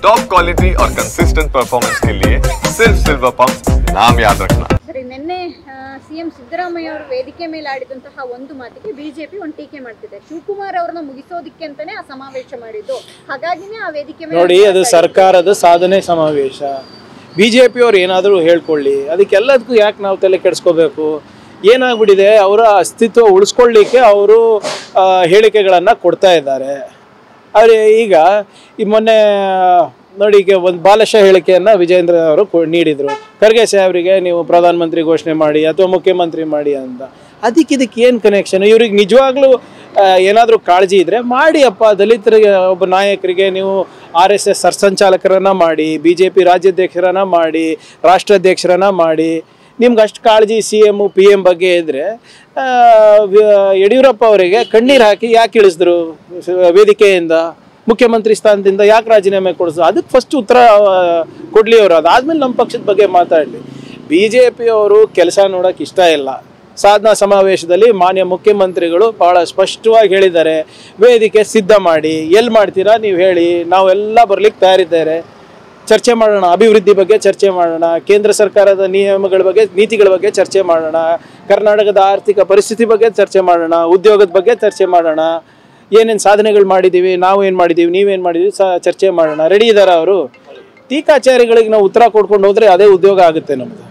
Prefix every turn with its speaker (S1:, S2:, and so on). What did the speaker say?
S1: Top quality और consistent performance के लिए सिर्फ सिल्वर पंप नाम याद रखना।
S2: ಸರಿ, ನಿನ್ನೆ ಸಿಎಂ ಸಿದ್ದರಾಮಯ್ಯ ಅವರು ವೇದಿಕೆ ಮೇಲೆ ಆಡಿದಂತಹ ಒಂದು ಮಾತಿಗೆ ಬಿಜೆಪಿ ಒಂದು ಟೀಕೆ ಮಾಡ್ತಿದೆ. ಶಿವಕುಮಾರ್ ಅವರನ್ನ ಮುಗಿಸೋದಕ್ಕೆ ಅಂತಾನೆ ಆ ಸಮಾವೇಶ ಮಾಡಿದ್ದು, ಹಾಗಾಗಿನೇ ಆ ವೇದಿಕೆ ಮೇಲೆ
S3: ನೋಡಿ, ಅದು ಸರ್ಕಾರದ ಸಾಧನೆ ಸಮಾವೇಶ. ಬಿಜೆಪಿ ಅವ್ರು ಏನಾದರೂ ಹೇಳ್ಕೊಳ್ಳಿ, ಅದಕ್ಕೆಲ್ಲದಕ್ಕೂ ಯಾಕೆ ನಾವು ತಲೆ ಕೆಡಿಸ್ಕೋಬೇಕು? ಏನಾಗ್ಬಿಟ್ಟಿದೆ, ಅವರ ಅಸ್ತಿತ್ವ ಉಳಿಸ್ಕೊಳ್ಳಿಕ್ಕೆ ಅವರು ಹೇಳಿಕೆಗಳನ್ನು ಕೊಡ್ತಾ ಇದ್ದಾರೆ. ಆದರೆ ಈಗ ಈ ಮೊನ್ನೆ ನೋಡಿ, ಈಗ ಒಂದು ಬಾಲಶ ಹೇಳಿಕೆಯನ್ನು ವಿಜೇಂದ್ರ ಅವರು ನೀಡಿದರು. ಖರ್ಗೆ ಸಾಹೇಬರಿಗೆ ನೀವು ಪ್ರಧಾನಮಂತ್ರಿ ಘೋಷಣೆ ಮಾಡಿ ಅಥವಾ ಮುಖ್ಯಮಂತ್ರಿ ಮಾಡಿ ಅಂತ. ಇದಕ್ಕೆ ಏನು ಕನೆಕ್ಷನ್? ಇವ್ರಿಗೆ ನಿಜವಾಗ್ಲೂ ಏನಾದರೂ ಕಾಳಜಿ ಇದ್ದರೆ ಮಾಡಿ ಅಪ್ಪ. ದಲಿತರಿಗೆ ಒಬ್ಬ ನಾಯಕರಿಗೆ ನೀವು RSS ಸರ್ಸಂಚಾಲಕರನ್ನು ಮಾಡಿ, BJP ರಾಜ್ಯಾಧ್ಯಕ್ಷರನ್ನು ಮಾಡಿ, ರಾಷ್ಟ್ರಾಧ್ಯಕ್ಷರನ್ನು ಮಾಡಿ. ನಿಮ್ಗೆ ಅಷ್ಟು ಕಾಳಜಿ CM PM ಬಗ್ಗೆ ಇದ್ದರೆ ಯಡಿಯೂರಪ್ಪ ಅವರಿಗೆ ಕಣ್ಣೀರು ಹಾಕಿ ಯಾಕೆ ಇಳಿಸಿದ್ರು ವೇದಿಕೆಯಿಂದ? ಮುಖ್ಯಮಂತ್ರಿ ಸ್ಥಾನದಿಂದ ಯಾಕೆ ರಾಜೀನಾಮೆ ಕೊಡಿಸು? ಅದಕ್ಕೆ ಫಸ್ಟ್ ಉತ್ತರ ಕೊಡಲಿ ಅವರು. ಅದಾದಮೇಲೆ ನಮ್ಮ ಪಕ್ಷದ ಬಗ್ಗೆ ಮಾತಾಡಲಿ. BJP ಅವರು ಕೆಲಸ ನೋಡೋಕೆ ಇಷ್ಟ ಇಲ್ಲ. ಸಾಧನಾ ಸಮಾವೇಶದಲ್ಲಿ ಮಾನ್ಯ ಮುಖ್ಯಮಂತ್ರಿಗಳು ಭಾಳ ಸ್ಪಷ್ಟವಾಗಿ ಹೇಳಿದ್ದಾರೆ, ವೇದಿಕೆ ಸಿದ್ಧ ಮಾಡಿ, ಎಲ್ಲಿ ಮಾಡ್ತೀರಾ ನೀವು ಹೇಳಿ, ನಾವೆಲ್ಲ ಬರ್ಲಿಕ್ಕೆ ತಯಾರಿದ್ದಾರೆ. ಚರ್ಚೆ ಮಾಡೋಣ, ಅಭಿವೃದ್ಧಿ ಬಗ್ಗೆ ಚರ್ಚೆ ಮಾಡೋಣ, ಕೇಂದ್ರ ಸರ್ಕಾರದ ನಿಯಮಗಳ ಬಗ್ಗೆ, ನೀತಿಗಳ ಬಗ್ಗೆ ಚರ್ಚೆ ಮಾಡೋಣ, ಕರ್ನಾಟಕದ ಆರ್ಥಿಕ ಪರಿಸ್ಥಿತಿ ಬಗ್ಗೆ ಚರ್ಚೆ ಮಾಡೋಣ, ಉದ್ಯೋಗದ ಬಗ್ಗೆ ಚರ್ಚೆ ಮಾಡೋಣ, ಏನೇನು ಸಾಧನೆಗಳು ಮಾಡಿದ್ದೀವಿ, ನಾವು ಏನು ಮಾಡಿದ್ದೀವಿ, ನೀವೇನು ಮಾಡಿದ್ದೀವಿ ಚರ್ಚೆ ಮಾಡೋಣ. ರೆಡಿ ಇದ್ದಾರೆ ಅವರು. ಟೀಕಾಚಾರಿಗಳಿಗೆ ನಾವು ಉತ್ತರ ಕೊಡ್ಕೊಂಡು ಹೋದರೆ ಅದೇ ಉದ್ಯೋಗ ಆಗುತ್ತೆ ನಮ್ಮದು.